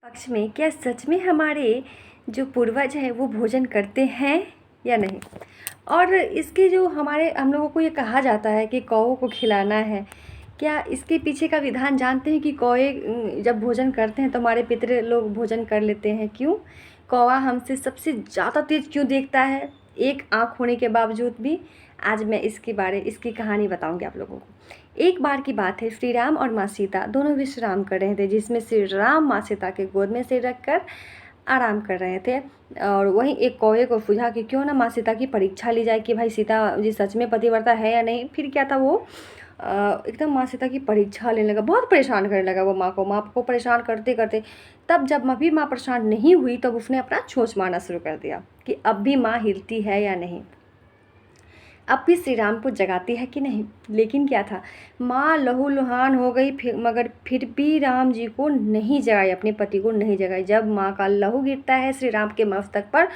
पक्ष में क्या सच में हमारे जो पूर्वज हैं वो भोजन करते हैं या नहीं। और इसके जो हम लोगों को ये कहा जाता है कि कौओं को खिलाना है, क्या इसके पीछे का विधान जानते हैं कि कौए जब भोजन करते हैं तो हमारे पितृ लोग भोजन कर लेते हैं क्यों? कौवा हमसे सबसे ज़्यादा तेज़ क्यों देखता है एक आँख होने के बावजूद भी? आज मैं इसकी कहानी बताऊंगी आप लोगों को। एक बार की बात है, श्री राम और माँ सीता दोनों विश्राम कर रहे थे, जिसमें श्री राम माँ सीता के गोद में सिर रखकर आराम कर रहे थे। और वहीं एक कौवे को सूझा कि क्यों ना माँ सीता की परीक्षा ली जाए कि भाई सीता जी सच में पतिव्रता है या नहीं। फिर क्या था, वो एकदम माँ सीता की परीक्षा लेने लगा, बहुत परेशान करने लगा वो माँ को परेशान करते करते। तब जब अभी माँ परेशान नहीं हुई तब उसने अपना चोंच मारना शुरू कर दिया कि अब भी माँ हिलती है या नहीं, अब भी श्री राम को जगाती है कि नहीं। लेकिन क्या था, माँ लहूलुहान हो गई मगर फिर भी राम जी को नहीं जगाई, अपने पति को नहीं जगाई। जब माँ का लहू गिरता है श्री राम के मस्तक पर,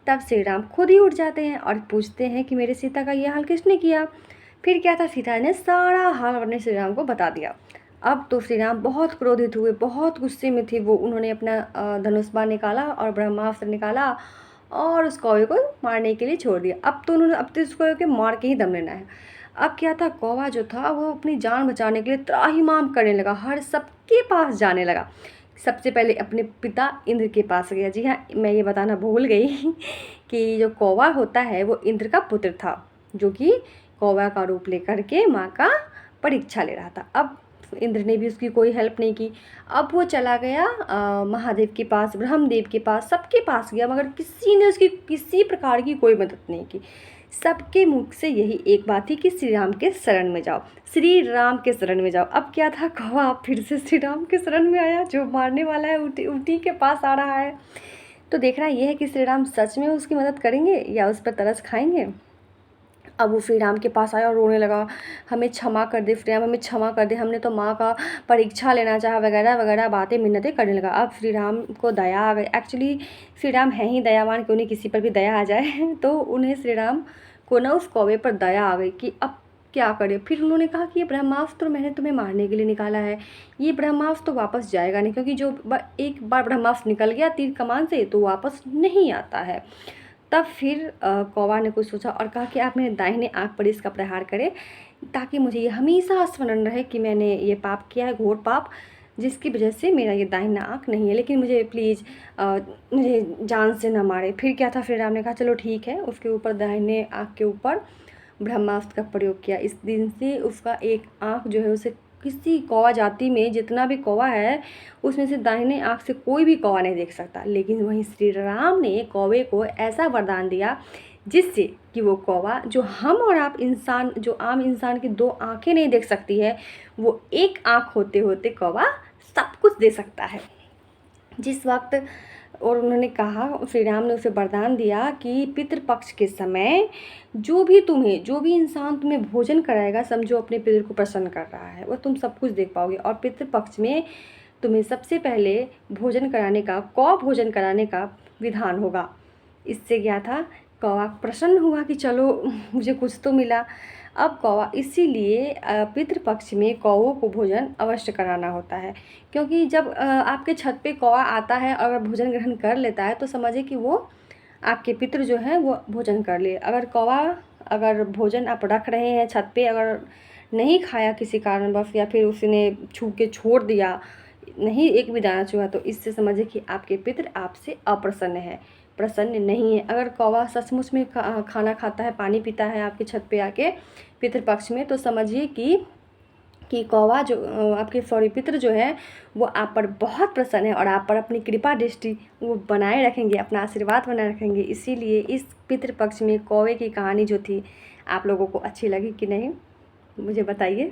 तब श्री राम खुद ही उठ जाते हैं और पूछते हैं कि मेरे सीता का ये हाल किसने किया। फिर क्या था, सीता ने सारा हाल अपने श्री राम को बता दिया। अब तो श्री राम बहुत क्रोधित हुए, बहुत गुस्से में थे वो। उन्होंने अपना धनुष बाण निकाला और ब्रह्मास्त्र निकाला और उस कौवे को मारने के लिए छोड़ दिया। अब तो उस कौवे के मार के ही दम लेना है। अब क्या था, कौवा जो था वो अपनी जान बचाने के लिए त्राहिमाम करने लगा, हर सबके पास जाने लगा। सबसे पहले अपने पिता इंद्र के पास गया। जी हाँ, मैं ये बताना भूल गई कि जो कौवा होता है वो इंद्र का पुत्र था, जो कि कौवा का रूप लेकर के माँ का परीक्षा ले रहा था। अब इंद्र ने भी उसकी कोई हेल्प नहीं की। अब वो चला गया महादेव के पास, ब्रह्मदेव के पास, सबके पास गया, मगर किसी ने उसकी किसी प्रकार की कोई मदद नहीं की। सबके मुख से यही एक बात थी कि श्री राम के शरण में जाओ, श्री राम के शरण में जाओ। अब क्या था, कौवा फिर से श्री राम के शरण में आया, जो मारने वाला है उठी के पास आ रहा है। तो देखना यह है कि श्री राम सच में उसकी मदद करेंगे या उस पर तरस खाएंगे। अब वो श्री राम के पास आया और रोने लगा, हमें क्षमा कर दे श्री राम, हमें क्षमा कर दे, हमने तो माँ का परीक्षा लेना चाहा, वगैरह वगैरह बातें मिन्नतें करने लगा। अब श्री राम को दया आ गई। एक्चुअली श्री राम हैं ही दयावान, क्यों नहीं किसी पर भी दया आ जाए तो उन्हें श्री राम को ना उस कौवे पर दया आ गई कि अब क्या करे। फिर उन्होंने कहा कि ये ब्रह्मास्त्र मैंने तुम्हें मारने के लिए निकाला है, ये ब्रह्मास्त्र तो वापस जाएगा नहीं, क्योंकि जो एक बार ब्रह्मास्त्र निकल गया तीर कमान से तो वापस नहीं आता है। तब फिर कौवा ने कुछ सोचा और कहा कि आप मेरे दाहिने आँख पर इसका प्रहार करें, ताकि मुझे ये हमेशा स्मरण रहे कि मैंने ये पाप किया है, घोर पाप, जिसकी वजह से मेरा ये दाहिना आँख नहीं है। लेकिन मुझे प्लीज़ मुझे जान से न मारे। फिर क्या था, फिर राम ने कहा चलो ठीक है। उसके ऊपर दाहिने आँख के ऊपर ब्रह्मास्त्र का प्रयोग किया। इस दिन से उसका एक आँख जो है उसे, किसी कौवा जाति में जितना भी कौवा है उसमें से दाहिने आँख से कोई भी कौवा नहीं देख सकता। लेकिन वहीं श्री राम ने कौवे को ऐसा वरदान दिया जिससे कि वो कौवा, जो हम और आप इंसान, जो आम इंसान की दो आँखें नहीं देख सकती है, वो एक आँख होते होते कौवा सब कुछ दे सकता है। जिस वक्त, और उन्होंने कहा, श्री राम ने उसे वरदान दिया कि पितृपक्ष के समय जो भी इंसान तुम्हें भोजन कराएगा, समझो अपने पितृ को प्रसन्न कर रहा है, वो तुम सब कुछ देख पाओगे। और पितृपक्ष में तुम्हें सबसे पहले भोजन कराने का विधान होगा। इससे क्या था, कौवा प्रसन्न हुआ कि चलो मुझे कुछ तो मिला। अब कौवा, इसीलिए पितृपक्ष में कौवों को भोजन अवश्य कराना होता है, क्योंकि जब आपके छत पे कौवा आता है और भोजन ग्रहण कर लेता है तो समझिए कि वो आपके पितृ जो हैं वो भोजन कर लिए। अगर भोजन आप रख रहे हैं छत पे, अगर नहीं खाया किसी कारणवश, या फिर उसने छू के छोड़ दिया, नहीं एक भी दाना छुआ, तो इससे समझिए कि आपके पितृ आपसे अप्रसन्न है, प्रसन्न नहीं है। अगर कौवा सचमुच में खाना खाता है, पानी पीता है आपकी छत पे आके पितृपक्ष में, तो समझिए कि कौवा जो आपके पितृ जो है वो आप पर बहुत प्रसन्न है और आप पर अपनी कृपा दृष्टि वो बनाए रखेंगे, अपना आशीर्वाद बनाए रखेंगे। इसीलिए इस पितृपक्ष में कौवे की कहानी जो थी, आप लोगों को अच्छी लगी कि नहीं, मुझे बताइए।